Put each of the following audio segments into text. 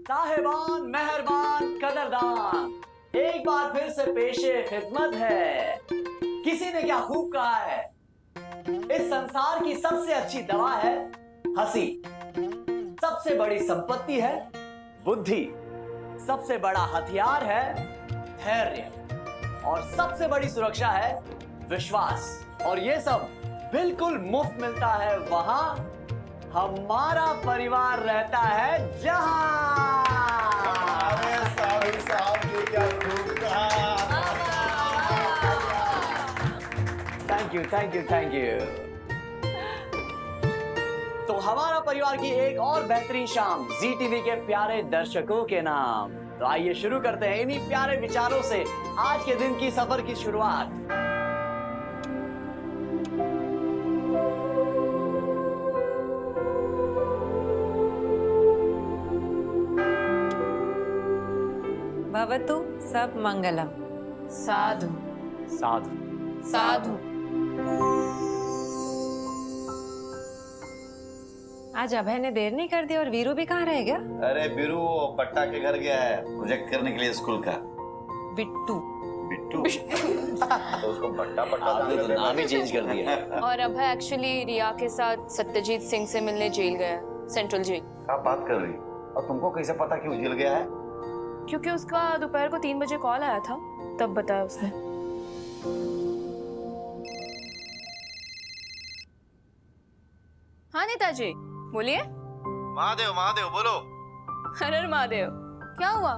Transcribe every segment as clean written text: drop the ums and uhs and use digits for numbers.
साहिबान, मेहरबान, कदरदान, एक बार फिर से पेशे खिदमत है। किसी ने क्या खूब कहा है, इस संसार की सबसे अच्छी दवा है हंसी, सबसे बड़ी संपत्ति है बुद्धि, सबसे बड़ा हथियार है धैर्य, और सबसे बड़ी सुरक्षा है विश्वास। और ये सब बिल्कुल मुफ्त मिलता है वहां हमारा परिवार रहता है जहां। अरे साहब ने क्या खूब कहा। Thank you thank you thank you. तो हमारा परिवार की एक और बेहतरीन शाम जी टीवी के प्यारे दर्शकों के नाम। तो आइए शुरू करते हैं इन्हीं प्यारे विचारों से आज के दिन की सफर की शुरुआत। भवतु सब मंगलम। साधु साधु साधु। आज अभय ने देर नहीं कर दी और वीरू भी कहाँ रह गया? अरे बीरू वो पट्टा के घर गया है प्रोजेक्ट करने के लिए स्कूल का। बिट्टू। बिट्टू तो उसको बट्टा पट्टा आपने तो नाम ही चेंज कर दिया। और अभय एक्चुअली रिया के साथ सत्यजीत सिंह से मिलने जेल गया, सेंट्रल जेल। क्या बात कर रही? और तुमको कैसे पता कि वो जेल गया है? क्योंकि उसका दोपहर को 3 बजे कॉल आया था, तब बताया उसने। हाँ नेताजी बोलिए। महादेव महादेव बोलो। हर महादेव, क्या हुआ?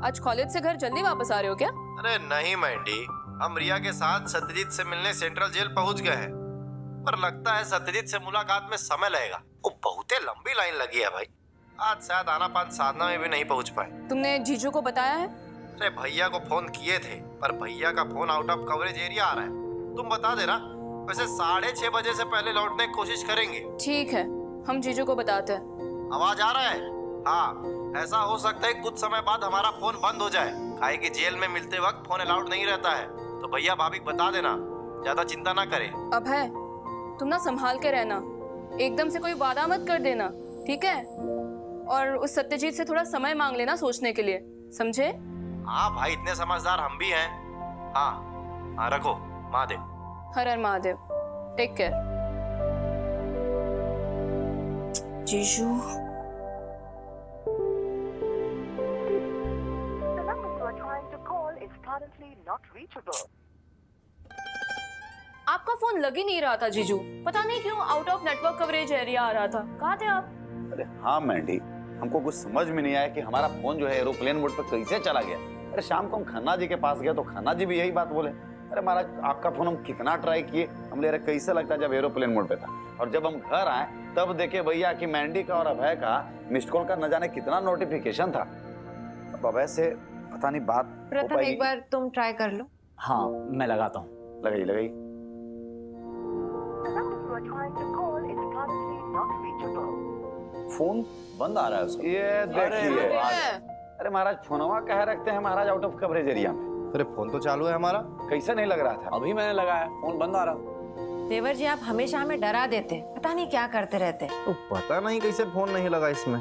आज कॉलेज से घर जल्दी वापस आ रहे हो क्या? अरे नहीं मैंडी, हम रिया के साथ सत्यजीत से मिलने सेंट्रल जेल पहुंच गए हैं, पर लगता है सत्यजीत से मुलाकात में समय लगेगा। वो बहुत लंबी लाइन लगी है भाई। आज शायद आनापान साधना में भी नहीं पहुंच पाए। तुमने जीजू को बताया है? अरे भैया को फोन किए थे, पर भैया का phone out of coverage area आ रहा है। तुम बता देना, वैसे 6:30 बजे से पहले लौटने की कोशिश करेंगे। ठीक है, हम जीजू को बताते हैं। आवाज आ रहा है? हाँ, ऐसा हो सकता है कुछ समय बाद हमारा फोन बंद हो जाए, काहे कि जेल में मिलते वक्त फोन अलाउड नहीं रहता है। तो भैया भाभी को बता देना, ज्यादा चिंता ना करे। अभय, तुम ना संभाल के रहना, एकदम से कोई वादा मत कर देना, ठीक है? और उस सत्यजीत से थोड़ा समय मांग लेना सोचने के लिए, समझे? हाँ भाई, इतने समझदार हम भी हैं। हाँ हाँ, रखो महादेव। हर हर महादेव। Take care. जीजू। The number you are trying to call is currently not reachable. आपका फोन लग ही नहीं रहा था जीजू, पता नहीं क्यों out of network coverage area आ रहा था। कहाँ थे आप? अरे हाँ मैंडी, हमको कुछ समझ में नहीं आया कि हमारा फोन जो है एरोप्लेन मोड पर कैसे चला गया। अरे शाम को हम खन्ना जी के पास गए तो खन्ना जी भी यही बात बोले, अरे महाराज आपका फोन हम कितना ट्राई किए, हम ले रहे कैसे लगता है जब एरोप्लेन मोड पे था। और जब हम घर आए तब देखे भैया कि मैंडी का और अभय का मिस्ड कॉल का न जाने कितना नोटिफिकेशन था। अब अभय से पता नहीं बात हो प्रथम पाएगी। एक बार तुम ट्राई कर लो। हाँ मैं लगाता हूँ। लगाई लगाई। The number you are trying to call is currently not reachable. Phone बंद आ रहा है उसका। ये देखिए। अरे, अरे महाराज फोनवा कह रखते हैं महाराज आउट ऑफ कवरेज एरिया में। अरे फोन तो चालू है हमारा। कैसे नहीं लग रहा था? अभी मैंने लगाया, फोन बंद आ रहा। देवर जी, आप हमेशा हमें डरा देते, पता नहीं क्या करते रहते। तो पता नहीं कैसे फोन नहीं लगा इसमें,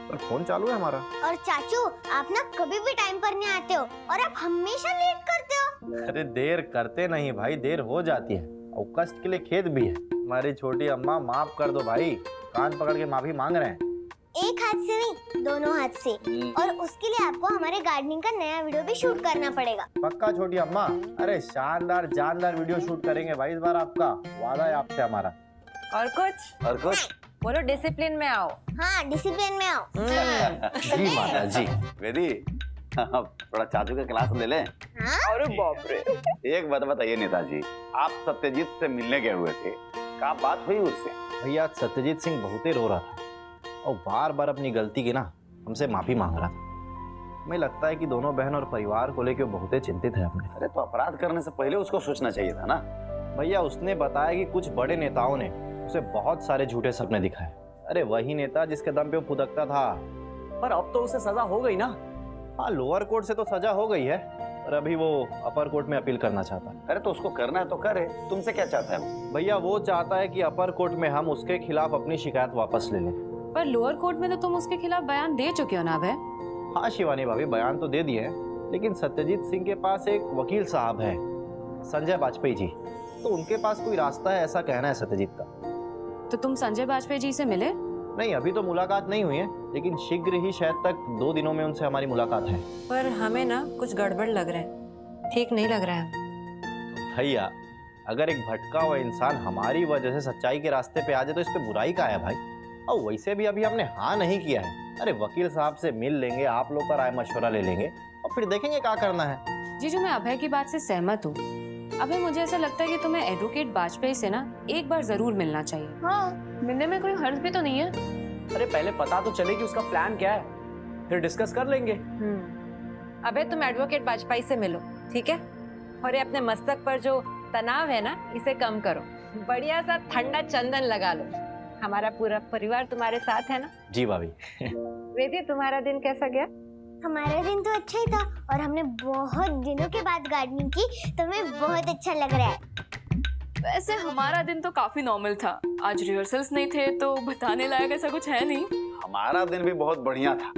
पर फोन चालू है हमारा। और चाचू, आप ना कभी भी टाइम पर नहीं आते हो और आप हमेशा लेट करते हो। अरे देर करते नहीं भाई, देर हो जाती है और कष्ट के लिए खेद भी है। हमारी छोटी अम्मा माफ कर दो भाई, कान पकड़ के माफी मांग रहे हैं। एक हाथ से नहीं, दोनों हाथ से। और उसके लिए आपको हमारे गार्डनिंग का नया वीडियो भी शूट करना पड़ेगा। पक्का छोटी अम्मा? अरे शानदार जानदार वीडियो शूट करेंगे भाई इस बार, आपका वादा है आपसे हमारा। और कुछ और कुछ बोलो, डिसिप्लिन में आओ। हाँ, डिसिप्लिन में आओ। जी माता जी। वेदी थोड़ा चाचू का क्लास ले लें। हाँ? अरे बाप रे। एक बात बताइए नेताजी, आप सत्यजीत से मिलने गए हुए थे, क्या बात हुई उससे? भैया सत्यजीत सिंह बहुत ही रो रहा था और बार बार अपनी गलती की ना हमसे माफी मांग रहा था। हमें लगता है कि दोनों बहन और परिवार को लेकर बहुत ही चिंतित है अपने। अरे तो अपराध करने से पहले उसको सोचना चाहिए था ना। भैया उसने बताया कि कुछ बड़े नेताओं ने उसे बहुत सारे झूठे सपने दिखाए। अरे वही नेता जिसके दम पे वो फुदकता था। पर अब तो उसे सजा हो गई ना। हाँ, लोअर कोर्ट से तो सजा हो गई है, पर अभी वो अपर कोर्ट में अपील करना चाहता है। अरे तो उसको करना है तो करे, तुमसे क्या चाहता है? भैया वो चाहता है कि अपर कोर्ट में हम उसके खिलाफ अपनी शिकायत वापस ले लें। पर लोअर कोर्ट में तो तुम उसके खिलाफ बयान दे चुके हो ना अभय? हाँ शिवानी भाभी, बयान तो दे दिए हैं, लेकिन सत्यजीत सिंह के पास एक वकील साहब है, संजय वाजपेयी जी, तो उनके पास कोई रास्ता है ऐसा कहना है सत्यजीत का। तो तुम संजय वाजपेयी जी से मिले? नहीं, अभी तो मुलाकात नहीं हुई है, लेकिन शीघ्र ही शायद तक 2 दिनों में उनसे हमारी मुलाकात है। पर हमें ना कुछ गड़बड़ लग रहा है, ठीक नहीं लग रहा है। भैया, अगर एक भटका हुआ इंसान हमारी वजह से सच्चाई के रास्ते पे आ जाए तो इस पे बुराई का है भाई। और वैसे भी अभी हमने हाँ नहीं किया है। अरे वकील साहब से मिल लेंगे, आप लोग का राय मशवरा ले लेंगे और फिर देखेंगे क्या करना है। जीजू, मैं अभय की बात से सहमत हूँ। अभय, मुझे ऐसा लगता है कि तुम्हें एडवोकेट वाजपेयी से ना एक बार जरूर मिलना चाहिए। हाँ, मिलने में कोई हर्ज भी तो नहीं है। अरे पहले पता तो चले कि उसका प्लान क्या है, फिर डिस्कस कर लेंगे। अभय, तुम एडवोकेट वाजपेयी से मिलो, ठीक है? और ये अपने मस्तक पर जो तनाव है ना, इसे कम करो। बढ़िया सा ठंडा चंदन लगा लो। हमारा पूरा परिवार तुम्हारे साथ है ना? जी भाभी। वेदी, तुम्हारा दिन कैसा गया? हमारा दिन तो अच्छा ही था और हमने बहुत दिनों के बाद गार्डनिंग की तो हमें बहुत अच्छा लग रहा है। वैसे हमारा दिन तो काफी नॉर्मल था। आज रिहर्सल्स नहीं थे तो बताने लायक ऐसा कुछ है नहीं। हमारा दिन भी बहुत बढ़िया था।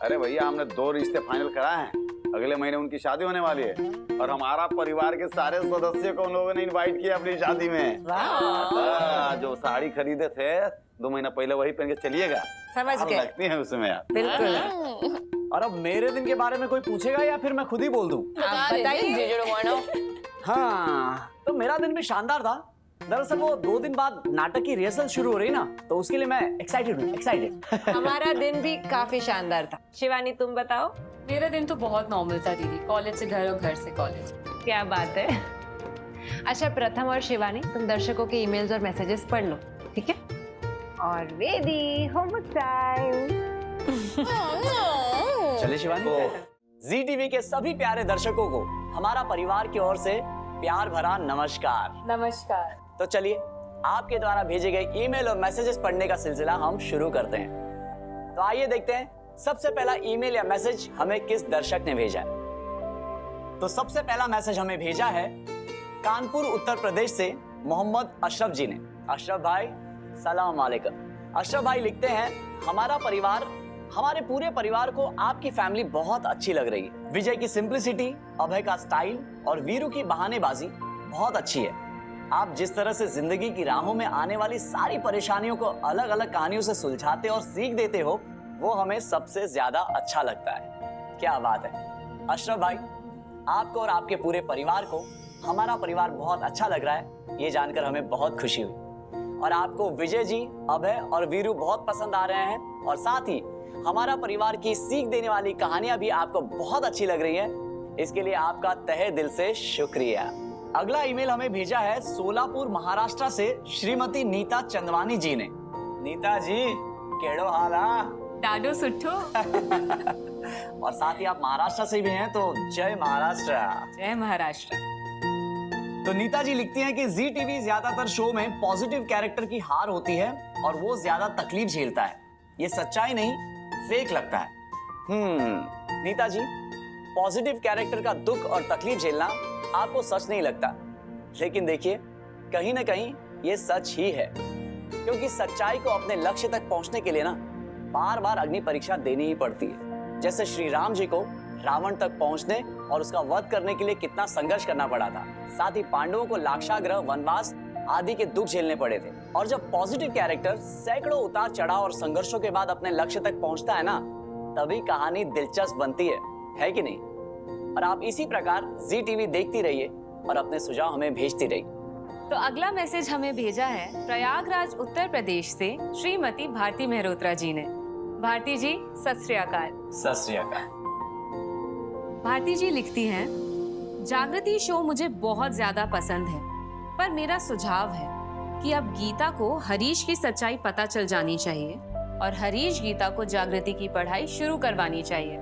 अरे भैया, हमने 2 रिश्ते फाइनल कराए हैं, अगले महीने उनकी शादी होने वाली है और हमारा परिवार के सारे सदस्यों को उन लोगों ने इनवाइट किया अपनी शादी में। जो साड़ी खरीदे थे 2 महीना पहले, वही पहन के चलिएगा। समझ आप गए? लगती हैं उसमें यार। बिल्कुल। और अब मेरे दिन के बारे में कोई पूछेगा या फिर मैं खुद ही बोल दूं? आप बताइए। हाँ, तो मेरा दिन भी शानदार था। दरअसल वो 2 दिन बाद नाटक की रिहर्सल शुरू हो रही ना, तो उसके लिए मैं एक्साइटेड हूँ, एक्साइटेड। हमारा दिन भी काफी शानदार था। शिवानी, तुम बताओ। मेरा दिन तो बहुत नॉर्मल था दीदी, कॉलेज से घर और घर से कॉलेज। क्या बात है। अच्छा, प्रथम और शिवानी, तुम दर्शकों के ईमेल्स और मैसेजेस पढ़ लो, ठीक है? और वेदी, होमवर्क टाइम। चले शिवानी। जी टीवी के सभी प्यारे दर्शकों को हमारा परिवार की ओर से प्यार भरा नमस्कार। नमस्कार। तो चलिए, आपके द्वारा भेजे गए ईमेल और मैसेजेस पढ़ने का सिलसिला हम शुरू करते हैं। तो आइए देखते हैं सबसे पहला ईमेल या मैसेज हमें किस दर्शक ने भेजा है। तो सबसे पहला मैसेज हमें भेजा है कानपुर उत्तर प्रदेश से मोहम्मद अशरफ जी ने। अशरफ भाई, सलाम वालेकुम। अशरफ भाई लिखते हैं, हमारे पूरे परिवार को आपकी फैमिली बहुत अच्छी लग रही है। विजय की सिंप्लिसिटी, अभय का स्टाइल और वीरू की बहानेबाजी बहुत अच्छी है। आप जिस तरह से जिंदगी की राहों में आने वाली सारी परेशानियों को अलग अलग कहानियों से सुलझाते और सीख देते हो, वो हमें सबसे ज्यादा अच्छा लगता है। क्या बात है अशरफ भाई, आपको और आपके पूरे परिवार को हमारा परिवार बहुत अच्छा लग रहा है, ये जानकर हमें बहुत खुशी हुई। और आपको विजय जी, अभय और वीरू बहुत पसंद आ रहे हैं और साथ ही हमारा परिवार की सीख देने वाली कहानियां भी आपको बहुत अच्छी लग रही हैं। इसके लिए आपका तहे दिल से शुक्रिया। अगला ईमेल हमें भेजा है सोलापुर महाराष्ट्र से श्रीमती नीता चंदवानी जी ने। नीता जी, केड़ो हाल है? डाडो सुठो। और साथ ही आप महाराष्ट्र से भी हैं, तो जय महाराष्ट्र। जय महाराष्ट्र। तो नीता जी लिखती हैं कि जी टीवी ज्यादातर शो में पॉजिटिव कैरेक्टर की हार होती है और वो ज्यादा तकलीफ झेलता है। ये सच्चाई नहीं, फेक लगता है। नीता जी, पॉजिटिव कैरेक्टर का दुख और तकलीफ झेलना आपको सच नहीं लगता, लेकिन देखिए, कहीं ना कहीं ये सच ही है। क्योंकि सच्चाई को अपने लक्ष्य तक पहुंचने के लिए ना बार बार अग्नि परीक्षा देनी ही पड़ती है। जैसे श्री राम जी को रावण तक पहुंचने और उसका वध करने के लिए कितना संघर्ष करना पड़ा था। साथ ही पांडवों को लाक्षागृह, वनवास आदि के दुख झेलने पड़े थे। और जब पॉजिटिव कैरेक्टर सैकड़ों उतार चढ़ाव और संघर्षों के बाद अपने लक्ष्य तक पहुंचता है ना, तभी कहानी दिलचस्प बनती है कि नहीं? और आप इसी प्रकार जी टीवी देखती रहिए और अपने सुझाव हमें भेजती रहिए। तो अगला मैसेज हमें भेजा है प्रयागराज उत्तर प्रदेश से श्रीमती भारती मेहरोत्रा जी ने। भारती जी, सत श्री अकाल। सत श्री अकाल। भारती जी लिखती हैं, जागृति शो मुझे बहुत ज्यादा पसंद है, पर मेरा सुझाव है कि अब गीता को हरीश की सच्चाई पता चल जानी चाहिए और हरीश गीता को जागृति की पढ़ाई शुरू करवानी चाहिए।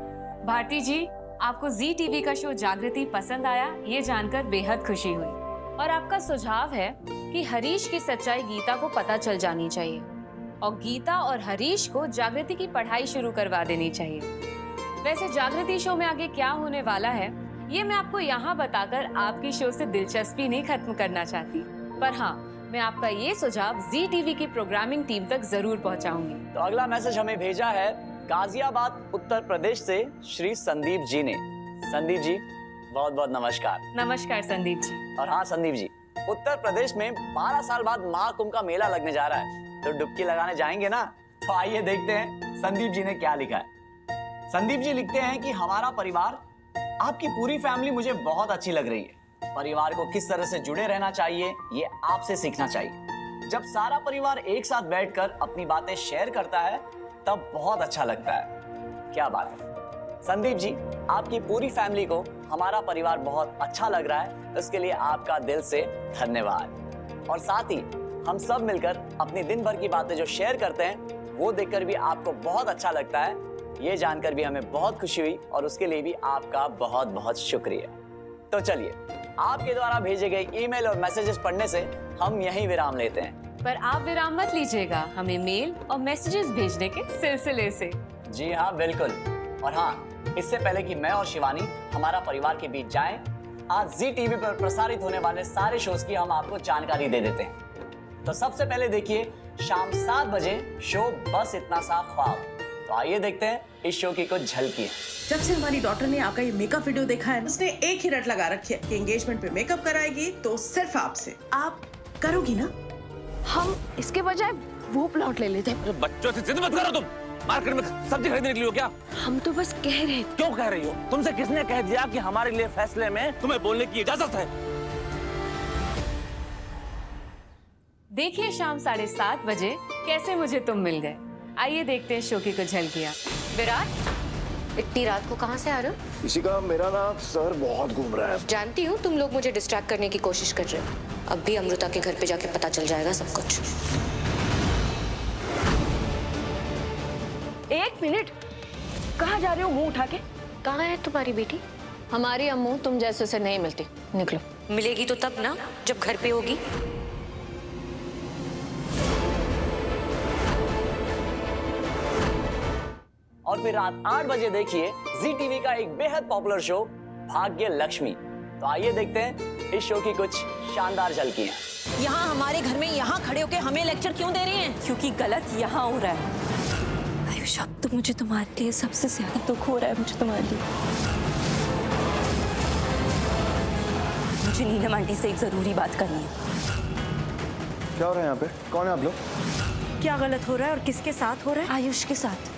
भारती जी, आपको जी टीवी का शो जागृति पसंद आया, ये जानकर बेहद खुशी हुई। और आपका सुझाव है कि हरीश की सच्चाई गीता को पता चल जानी चाहिए और गीता और हरीश को जागृति की पढ़ाई शुरू करवा देनी चाहिए। वैसे जागृति शो में आगे क्या होने वाला है, ये मैं आपको यहाँ बताकर आपकी शो से दिलचस्पी नहीं खत्म करना चाहती, पर हाँ, मैं आपका ये सुझाव जी टीवी की प्रोग्रामिंग टीम तक जरूर पहुंचाऊंगी। तो अगला मैसेज हमें भेजा है गाजियाबाद उत्तर प्रदेश से श्री संदीप जी ने। संदीप जी बहुत बहुत नमस्कार। नमस्कार संदीप जी। और हाँ संदीप जी, उत्तर प्रदेश में 12 साल बाद महाकुंभ का मेला लगने जा रहा है, तो डुबकी लगाने जाएंगे ना? तो आइए देखते हैं संदीप जी ने क्या लिखा है। संदीप जी लिखते हैं कि हमारा परिवार, आपकी पूरी फैमिली मुझे बहुत अच्छी लग रही है। परिवार को किस तरह से जुड़े रहना चाहिए ये आपसे सीखना चाहिए। जब सारा परिवार एक साथ बैठकर अपनी बातें शेयर करता है तब बहुत अच्छा लगता है। क्या बात है संदीप जी, आपकी पूरी फैमिली को हमारा परिवार बहुत अच्छा लग रहा है, इसके लिए आपका दिल से धन्यवाद। और साथ ही हम सब मिलकर अपनी दिन भर की बातें जो शेयर करते हैं वो देखकर भी आपको बहुत अच्छा लगता है, ये जानकर भी हमें बहुत खुशी हुई और उसके लिए भी आपका बहुत बहुत शुक्रिया। तो चलिए, आपके द्वारा भेजे गए ईमेल और मैसेजेस पढ़ने से हम यहीं विराम लेते हैं। पर आप विराम मत लीजिएगा हमें मेल और मैसेजेस भेजने के सिलसिले से। जी हाँ बिल्कुल। और हाँ, इससे पहले कि मैं और शिवानी हमारा परिवार के बीच जाएं, आज जी टीवी पर प्रसारित होने वाले सारे शोज की हम आपको जानकारी दे देते हैं। तो सबसे पहले देखिए शाम 7 बजे शो बस इतना सा ख्वाब। तो आइए देखते हैं इस शो की कुछ झलकियां। जब से हमारी डॉटर ने आपका ये मेकअप वीडियो देखा है, उसने एक ही रट लगा रखी है कि एंगेजमेंट पे मेकअप कराएगी तो सिर्फ आपसे। आप करोगी ना? हम इसके बजाय वो प्लॉट ले लेते। बच्चों से जिद मत करो तुम। मार्केट में सब्जी खरीदने निकली हो क्या? हम तो बस कह रहे थे। क्यों कह रही हो? तुमसे किसने कह दिया कि हमारे लिए फैसले में तुम्हें बोलने की इजाजत है? देखिए शाम 7:30 बजे कैसे मुझे तुम मिल गए। आइए देखते हैं शो की कुछ झलकियां। विराट, इतनी रात को कहाँ से आ रहे हो? किसी का मेरा ना सर बहुत घूम रहा है। जानती हूँ तुम लोग मुझे डिस्ट्रैक्ट करने की कोशिश कर रहे हो। अब भी अमृता के घर पे जाके पता चल जाएगा सब कुछ। 1 मिनट, कहाँ जा रहे हो मुंह उठा के? कहाँ है तुम्हारी बेटी? हमारी अम्मू तुम जैसे से नहीं मिलती। निकलो। मिलेगी तो तब ना जब घर पे होगी। और फिर रात 8 बजे देखिए जी टीवी का एक बेहद पॉपुलर शो भाग्य लक्ष्मी। तो आइए देखते हैं इस शो की कुछ शानदार झलकियां। यहाँ हमारे घर में यहाँ खड़े होके हमें लेक्चर क्यों दे रही हैं? क्योंकि गलत यहाँ हो रहा है। आयुष, अब तो मुझे तुम्हारे लिए सबसे ज्यादा दुख हो रहा है। मुझे तुम्हारे लिए। मुझे नीलम आंटी से एक जरूरी बात करनी है। क्या हो रहा है यहाँ पे? कौन है आप लोग? क्या गलत हो रहा है और किसके साथ हो रहा है? आयुष के साथ।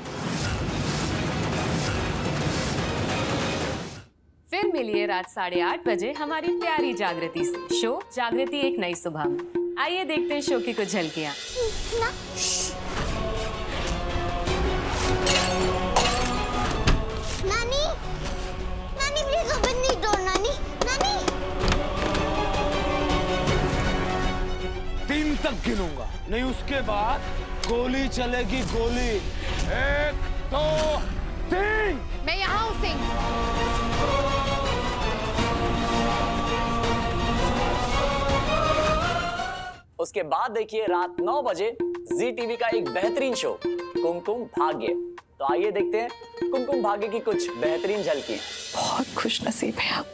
फिर मिलिए रात 8:30 बजे हमारी प्यारी जागृति से शो जागृति एक नई सुबह में। आइए देखते हैं शो की कुछ झलकियां। नानी, नानी प्लीज ओपन द डोर। नानी, नानी। 3 तक गिनूंगा, नहीं उसके बाद गोली चलेगी, गोली। 1 2 3। मैं यहाँ हूँ सिंह। उसके बाद देखिए रात 9 बजे जी टीवी का एक बेहतरीन शो कुमकुम भाग्य। तो आइए देखते हैं कुमकुम भाग्य की कुछ बेहतरीन झलकियां। बहुत खुश नसीब है आप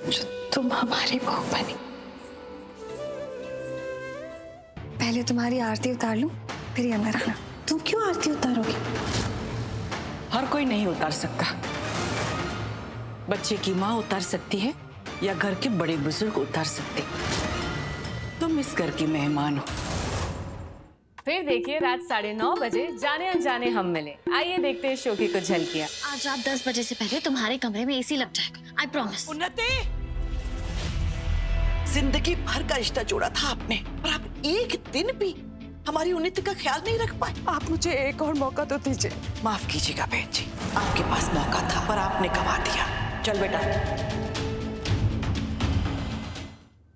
जो तुम हमारी बहू बनी। पहले तुम्हारी आरती उतार लूं, फिर ये अंदर आना। तुम क्यों आरती उतारोगी? हर कोई नहीं उतार सकता। बच्चे की माँ उतार सकती है या घर के बड़े बुजुर्ग उतार सकते। तुम इस घर की मेहमान हो। फिर देखिए रात 9:30 बजे जाने अनजाने हम मिले। आइए देखते हैं शो की कुछ झलकियां। आज रात 10 बजे से पहले तुम्हारे कमरे में एसी लग जाएगा। I promise. उन्नति, जिंदगी भर का रिश्ता जोड़ा था आपने, पर आप एक दिन भी हमारी उन्नति का ख्याल नहीं रख पाए। आप मुझे एक और मौका तो दीजिए। माफ कीजिएगा बहन जी, आपके पास मौका था पर आपने गंवा दिया। चल बेटा।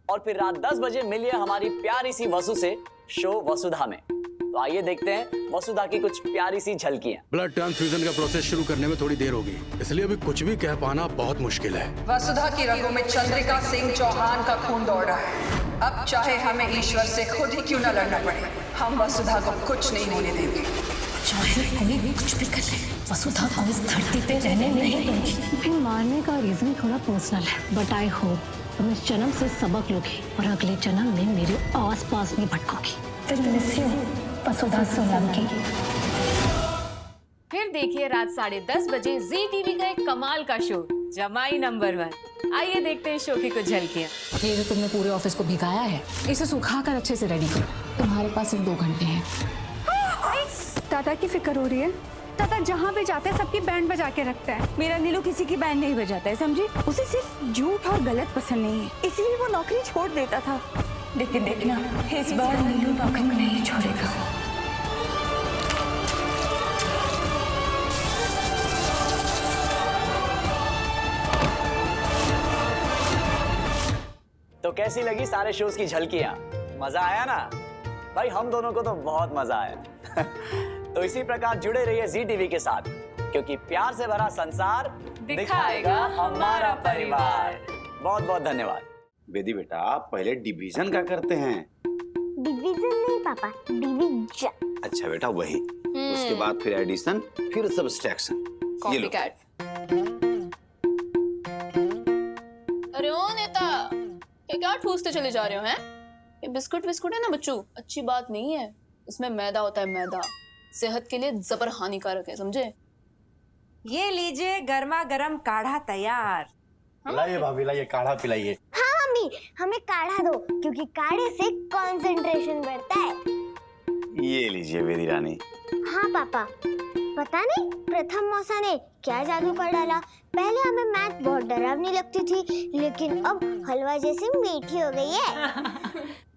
और फिर रात 10 बजे मिलिए हमारी प्यारी सी वसु से शो वसुधा में। तो आइए देखते हैं वसुधा की कुछ प्यारी सी झलकियां। ब्लड ट्रांसफ्यूजन का प्रोसेस शुरू करने में थोड़ी देर होगी, इसलिए अभी कुछ भी कह पाना बहुत मुश्किल है। वसुधा की रगों में चंद्रिका सिंह चौहान का खून दौड़ रहा है। अब चाहे हमें ईश्वर से खुद ही क्यों न लड़ना पड़े, हम वसुधा को कुछ नहीं होने देंगे। चाहे कोई कुछ भी कर ले, वसुधा को इस धरती पे रहने नहीं दूंगी। मारने का रीजन थोड़ा पर्सनल है, बट आई होप तुम इस जन्म से सबक लोगी और अगले जन्म में मेरे आस-पास भी भटकोगी। फिर मिस यू वसुधा सोलंकी। फिर देखिए रात 10:30 बजे जी टीवी का एक कमाल का शो जमाई नंबर 1। आइए देखते हैं शो की कुछ झलकियां। ये जो तुमने पूरे ऑफिस को भिगाया है, इसे सुखाकर अच्छे से रेडी करो। तुम्हारे पास सिर्फ 2 घंटे हैं। ताता की फिक्र हो रही है। ताता जहाँ भी जाते हैं सबकी बैंड बजा के रखता है। मेरा नीलू किसी की बैंड नहीं बजाता है, समझी? उसे सिर्फ झूठ और गलत पसंद नहीं है, इसलिए वो नौकरी छोड़ देता था। लेकिन देखना, इस बार नीलू नौकरी नहीं छोड़ेगा। तो कैसी लगी सारे शोज की झलकियां? मजा आया ना? भाई हम दोनों को तो बहुत मजा आया। तो इसी प्रकार जुड़े रहिए जी टीवी के साथ, क्योंकि प्यार से भरा संसार दिखाएगा हमारा परिवार। बहुत बहुत धन्यवाद। बेदी बेटा, आप पहले डिवीजन का करते हैं। डिवीजन नहीं पापा, डिवीजन। अच्छा बेटा, वही। उसके बाद फिर एडिशन, फिर सब्सट्रैक्शन। कॉपीकैट। अरे ओ नेता, ये क्या ठूसते चले जा रहे हो हैं? ये बिस्कुट है ना बच्चों, अच्छी बात नहीं है। इसमें मैदा होता है, मैदा सेहत के लिए जबर हानिकारक है, समझे? ये लीजिए गर्मा गर्म काढ़ा तैयार। लाइए भाभी, लाइए काढ़ा पिलाइए। हाँ मम्मी, हमें काढ़ा दो, क्योंकि काढ़े से कंसंट्रेशन बढ़ता है। ये लीजिए बेदी रानी। हाँ पापा, पता नहीं प्रथम मौसा ने क्या जादू कर डाला। पहले हमें मैथ बहुत डरावनी लगती थी, लेकिन अब हलवा जैसी मीठी हो गई है।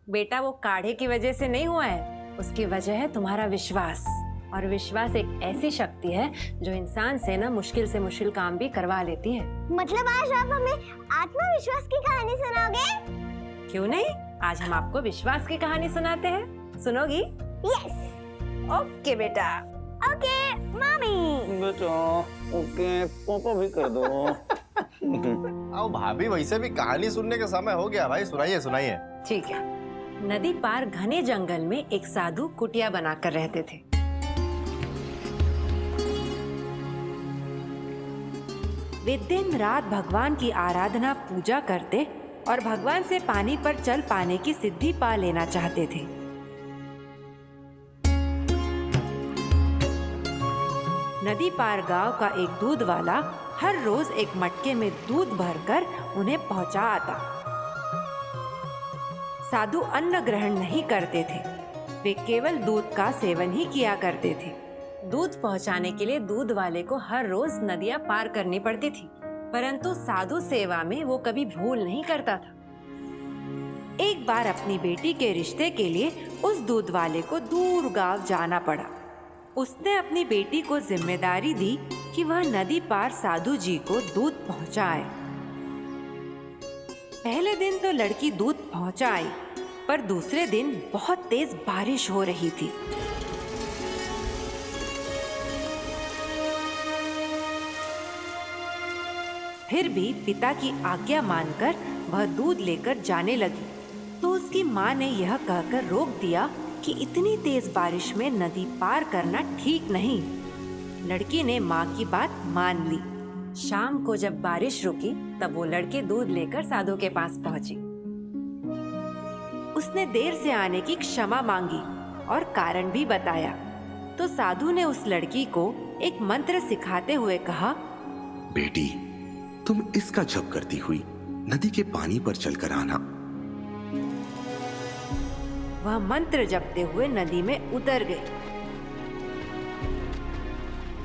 बेटा, वो काढ़े की वजह से नहीं हुआ है, उसकी वजह है तुम्हारा विश्वास। और विश्वास एक ऐसी शक्ति है जो इंसान से ना मुश्किल से मुश्किल काम भी करवा लेती है। मतलब आज आप हमें आत्मविश्वास की कहानी सुनाओगे? क्यों नहीं, आज हम आपको विश्वास की कहानी सुनाते हैं। सुनोगी? यस। ओके बेटा। Okay mummy. बेटा ओके, पापा भी कर दो। आओ भाभी, वैसे भी कहानी सुनने का समय हो गया भाई, सुनाइए सुनाइए। ठीक है। नदी पार घने जंगल में एक साधु कुटिया बनाकर रहते थे। वे दिन रात भगवान की आराधना पूजा करते और भगवान से पानी पर चल पाने की सिद्धि पा लेना चाहते थे। नदी पार गांव का एक दूध वाला हर रोज एक मटके में दूध भरकर उन्हें पहुंचा आता। साधु अन्न ग्रहण नहीं करते थे, वे केवल दूध का सेवन ही किया करते थे। दूध पहुंचाने के लिए दूध वाले को हर रोज नदियां पार करनी पड़ती थी, परंतु साधु सेवा में वो कभी भूल नहीं करता था। एक बार अपनी बेटी के रिश्ते के लिए उस दूध वाले को दूर गांव जाना पड़ा। उसने अपनी बेटी को जिम्मेदारी दी कि वह नदी पार साधु जी को दूध पहुंचाए। पहले दिन तो लड़की दूध पहुंचा आई, पर दूसरे दिन बहुत तेज बारिश हो रही थी। फिर भी पिता की आज्ञा मानकर वह दूध लेकर जाने लगी, तो उसकी माँ ने यह कहकर रोक दिया कि इतनी तेज बारिश में नदी पार करना ठीक नहीं। लड़की ने माँ की बात मान ली। शाम को जब बारिश रुकी, तब वो लड़की दूध लेकर साधु के पास पहुंची। उसने देर से आने की क्षमा मांगी और कारण भी बताया। तो साधु ने उस लड़की को एक मंत्र सिखाते हुए कहा, बेटी, तुम इसका जप करती हुई नदी के पानी पर चलकर आना। वह मंत्र जपते हुए नदी में उतर गई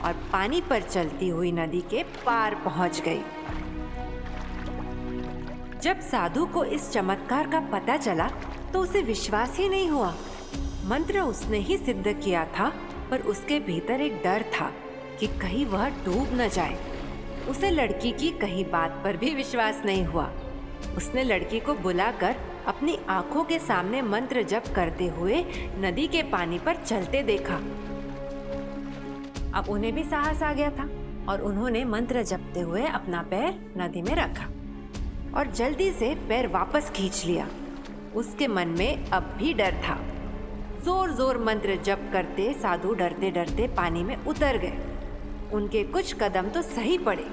और पानी पर चलती हुई नदी के पार पहुंच गई। जब साधु को इस चमत्कार का पता चला तो उसे विश्वास ही नहीं हुआ। मंत्र उसने ही सिद्ध किया था, पर उसके भीतर एक डर था कि कहीं वह डूब न जाए। उसे लड़की की कही बात पर भी विश्वास नहीं हुआ। उसने लड़की को बुलाकर अपनी आंखों के सामने मंत्र जप करते हुए नदी के पानी पर चलते देखा। अब उन्हें भी साहस आ गया था और उन्होंने मंत्र जपते हुए अपना पैर नदी में रखा और जल्दी से पैर वापस खींच लिया। उसके मन में अब भी डर था। जोर जोर मंत्र जप करते साधु डरते डरते पानी में उतर गए। उनके कुछ कदम तो सही पड़े,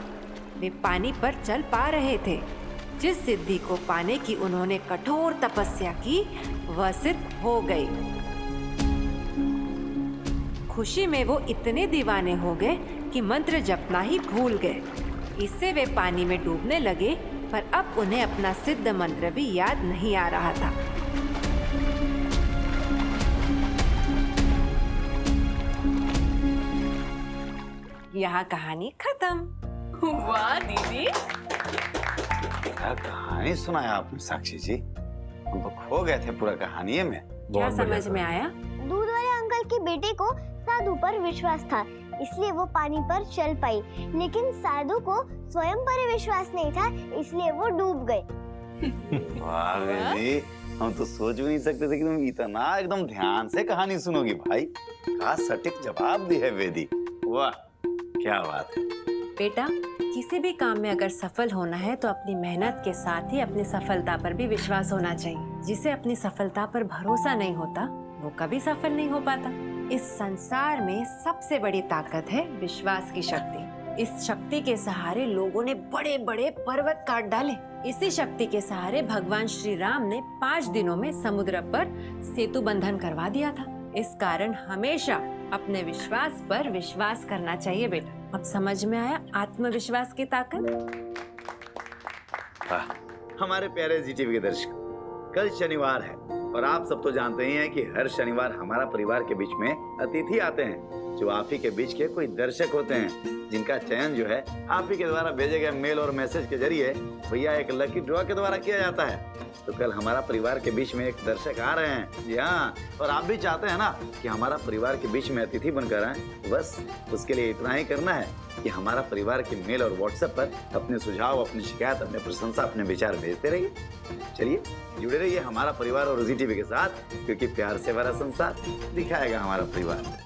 वे पानी पर चल पा रहे थे, जिस सिद्धि को पाने की उन्होंने कठोर तपस्या की वह सिद्ध हो गई। खुशी में वो इतने दीवाने हो गए कि मंत्र जपना ही भूल गए। इससे वे पानी में डूबने लगे, पर अब उन्हें अपना सिद्ध मंत्र भी याद नहीं आ रहा था। यहाँ कहानी खत्म। वाह दीदी, क्या कहानी सुनाया आपने साक्षी जी, हम तो खो गए थे पूरा कहानी में। क्या समझ में आया? दूध वाले अंकल के बेटे को साधु पर विश्वास था, इसलिए वो पानी पर चल पाई, लेकिन साधु को स्वयं पर विश्वास नहीं था, इसलिए वो डूब गए। वाह बेटी, हम तो सोच भी नहीं सकते थे कि तुम इतना एकदम ध्यान से कहानी सुनोगी भाई। क्या सटीक जवाब दी है वेदी, वाह क्या बात है। बेटा, किसी भी काम में अगर सफल होना है तो अपनी मेहनत के साथ ही अपनी सफलता पर भी विश्वास होना चाहिए। जिसे अपनी सफलता पर भरोसा नहीं होता वो कभी सफल नहीं हो पाता। इस संसार में सबसे बड़ी ताकत है विश्वास की शक्ति। इस शक्ति के सहारे लोगों ने बड़े बड़े पर्वत काट डाले। इसी शक्ति के सहारे भगवान श्री राम ने 5 दिनों में समुद्र पर सेतु बंधन करवा दिया था। इस कारण हमेशा अपने विश्वास पर विश्वास करना चाहिए बेटा। अब समझ में आया आत्मविश्वास की ताकत? हमारे प्यारे जी टीवी के दर्शक, कल शनिवार है और आप सब तो जानते ही हैं कि हर शनिवार हमारा परिवार के बीच में अतिथि आते हैं, जो आप ही के बीच के कोई दर्शक होते हैं, जिनका चयन जो है आप ही के द्वारा भेजे गए मेल और मैसेज के जरिए भैया एक लकी ड्रॉ के द्वारा किया जाता है। तो कल हमारा परिवार के बीच में एक दर्शक आ रहे हैं। जी हाँ, और आप भी चाहते हैं ना कि हमारा परिवार के बीच में अतिथि बनकर आए, बस उसके लिए इतना ही करना है कि हमारा परिवार के मेल और व्हाट्सएप पर अपने सुझाव, अपनी शिकायत, अपने प्रशंसा, अपने विचार भेजते रहिए। चलिए जुड़े रहिए हमारा परिवार और जी टीवी के साथ, क्योंकि प्यार से भरा संसार दिखाएगा हमारा परिवार।